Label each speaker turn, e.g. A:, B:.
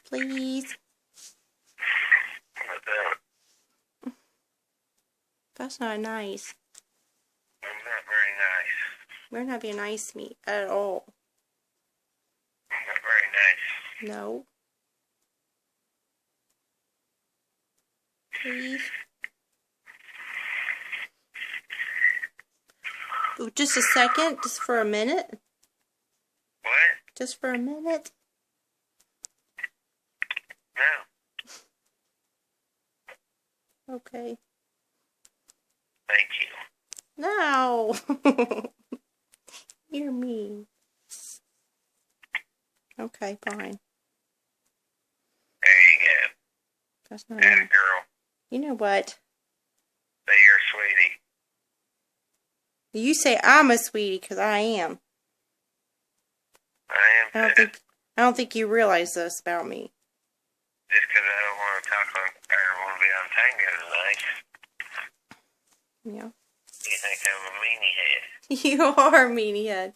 A: Please.
B: What's that?
A: That's not nice.
B: I'm not very nice.
A: We're not being nice to me at all.
B: I'm not very nice.
A: No. Please. Ooh, just a second. Just for a minute.
B: What?
A: Just for a minute.
B: No.
A: Okay.
B: Thank you.
A: No. You're mean. Okay, fine.
B: There you go.
A: That's not
B: That
A: nice.
B: girl.
A: You know what?
B: Say you're a sweetie.
A: You say I'm a sweetie because I am.
B: I am too.
A: I don't think you realize this about me.
B: Just because I don't want to talk on, or want to be on tango tonight.
A: Yeah.
B: You think I'm a meanie head.
A: You are a meanie head.